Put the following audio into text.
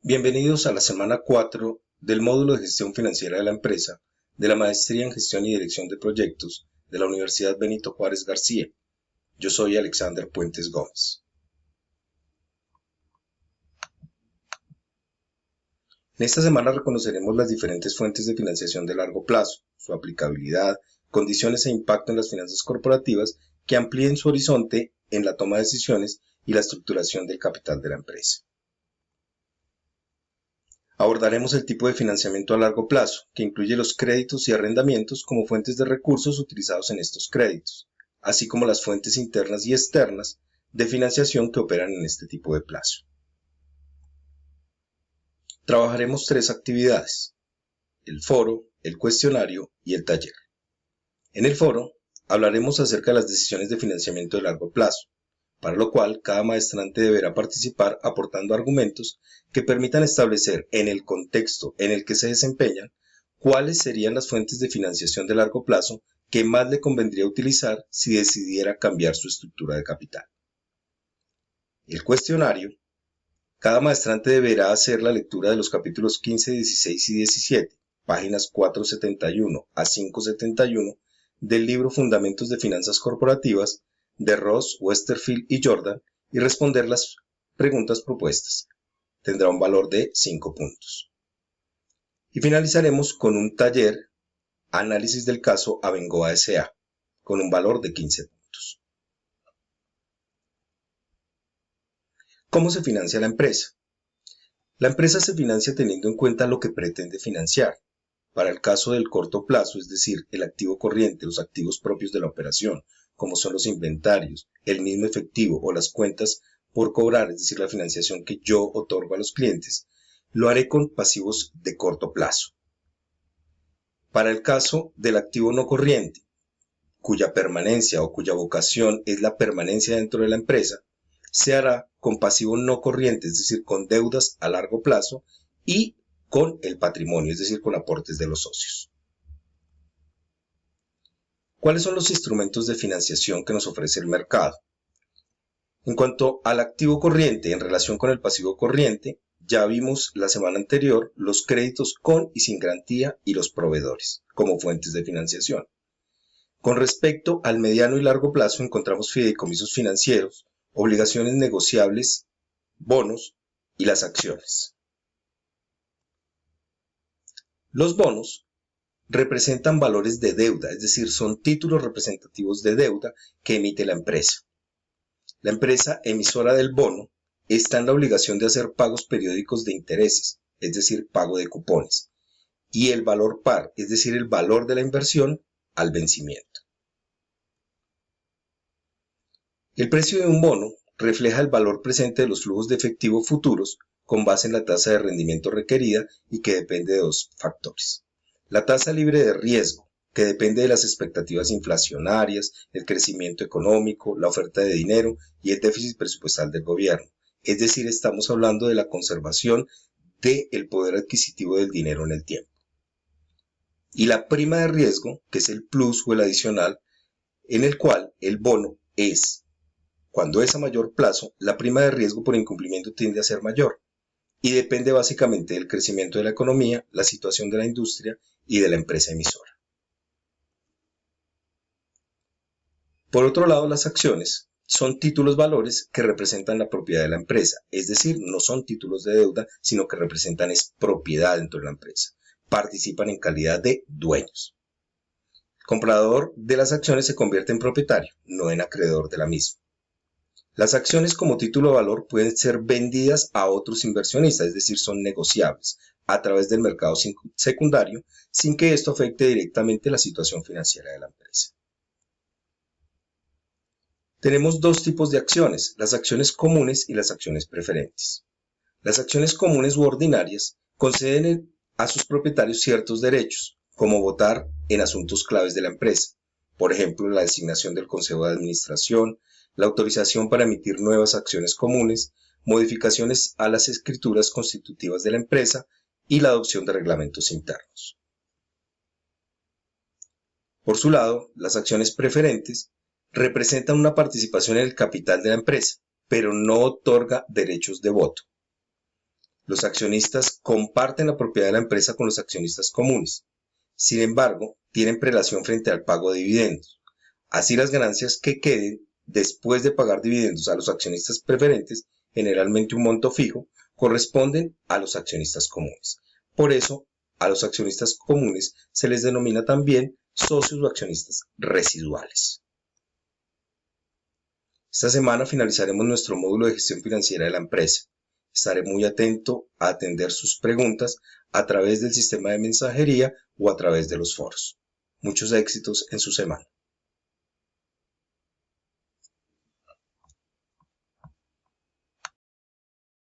Bienvenidos a la semana 4 del módulo de gestión financiera de la empresa de la Maestría en Gestión y Dirección de Proyectos de la Universidad Benito Juárez García. Yo soy Alexander Puentes Gómez. En esta semana reconoceremos las diferentes fuentes de financiación de largo plazo, su aplicabilidad, condiciones e impacto en las finanzas corporativas que amplíen su horizonte en la toma de decisiones y la estructuración del capital de la empresa. Abordaremos el tipo de financiamiento a largo plazo, que incluye los créditos y arrendamientos como fuentes de recursos utilizados en estos créditos, así como las fuentes internas y externas de financiación que operan en este tipo de plazo. Trabajaremos 3 actividades: el foro, el cuestionario y el taller. En el foro hablaremos acerca de las decisiones de financiamiento de largo plazo, para lo cual cada maestrante deberá participar aportando argumentos que permitan establecer en el contexto en el que se desempeñan cuáles serían las fuentes de financiación de largo plazo que más le convendría utilizar si decidiera cambiar su estructura de capital. El cuestionario: cada maestrante deberá hacer la lectura de los capítulos 15, 16 y 17, páginas 471 a 571 del libro Fundamentos de Finanzas Corporativas de Ross, Westerfield y Jordan y responder las preguntas propuestas. Tendrá un valor de 5 puntos. Y finalizaremos con un taller, análisis del caso Abengoa S.A., con un valor de 15 puntos. ¿Cómo se financia la empresa? La empresa se financia teniendo en cuenta lo que pretende financiar. Para el caso del corto plazo, es decir, el activo corriente, los activos propios de la operación, como son los inventarios, el mismo efectivo o las cuentas por cobrar, es decir, la financiación que yo otorgo a los clientes, lo haré con pasivos de corto plazo. Para el caso del activo no corriente, cuya permanencia o cuya vocación es la permanencia dentro de la empresa, se hará con pasivo no corriente, es decir, con deudas a largo plazo y con el patrimonio, es decir, con aportes de los socios. ¿Cuáles son los instrumentos de financiación que nos ofrece el mercado? En cuanto al activo corriente en relación con el pasivo corriente, ya vimos la semana anterior los créditos con y sin garantía y los proveedores como fuentes de financiación. Con respecto al mediano y largo plazo encontramos fideicomisos financieros, obligaciones negociables, bonos y las acciones. Los bonos representan valores de deuda, es decir, son títulos representativos de deuda que emite la empresa. La empresa emisora del bono está en la obligación de hacer pagos periódicos de intereses, es decir, pago de cupones, y el valor par, es decir, el valor de la inversión al vencimiento. El precio de un bono refleja el valor presente de los flujos de efectivo futuros con base en la tasa de rendimiento requerida y que depende de 2 factores. La tasa libre de riesgo, que depende de las expectativas inflacionarias, el crecimiento económico, la oferta de dinero y el déficit presupuestal del gobierno. Es decir, estamos hablando de la conservación del poder adquisitivo del dinero en el tiempo. Y la prima de riesgo, que es el plus o el adicional, en el cual el bono es, cuando es a mayor plazo, la prima de riesgo por incumplimiento tiende a ser mayor y depende básicamente del crecimiento de la economía, la situación de la industria y de la empresa emisora. Por otro lado, las acciones son títulos valores que representan la propiedad de la empresa, es decir, no son títulos de deuda, sino que representan propiedad dentro de la empresa. Participan en calidad de dueños. El comprador de las acciones se convierte en propietario, no en acreedor de la misma. Las acciones como título de valor pueden ser vendidas a otros inversionistas, es decir, son negociables a través del mercado secundario sin que esto afecte directamente la situación financiera de la empresa. Tenemos 2 tipos de acciones, las acciones comunes y las acciones preferentes. Las acciones comunes u ordinarias conceden a sus propietarios ciertos derechos, como votar en asuntos claves de la empresa, por ejemplo, la designación del consejo de administración, la autorización para emitir nuevas acciones comunes, modificaciones a las escrituras constitutivas de la empresa y la adopción de reglamentos internos. Por su lado, las acciones preferentes representan una participación en el capital de la empresa, pero no otorga derechos de voto. Los accionistas comparten la propiedad de la empresa con los accionistas comunes. Sin embargo, tienen prelación frente al pago de dividendos. Así, las ganancias que queden después de pagar dividendos a los accionistas preferentes, generalmente un monto fijo, corresponden a los accionistas comunes. Por eso, a los accionistas comunes se les denomina también socios o accionistas residuales. Esta semana finalizaremos nuestro módulo de gestión financiera de la empresa. Estaré muy atento a atender sus preguntas a través del sistema de mensajería o a través de los foros. Muchos éxitos en su semana.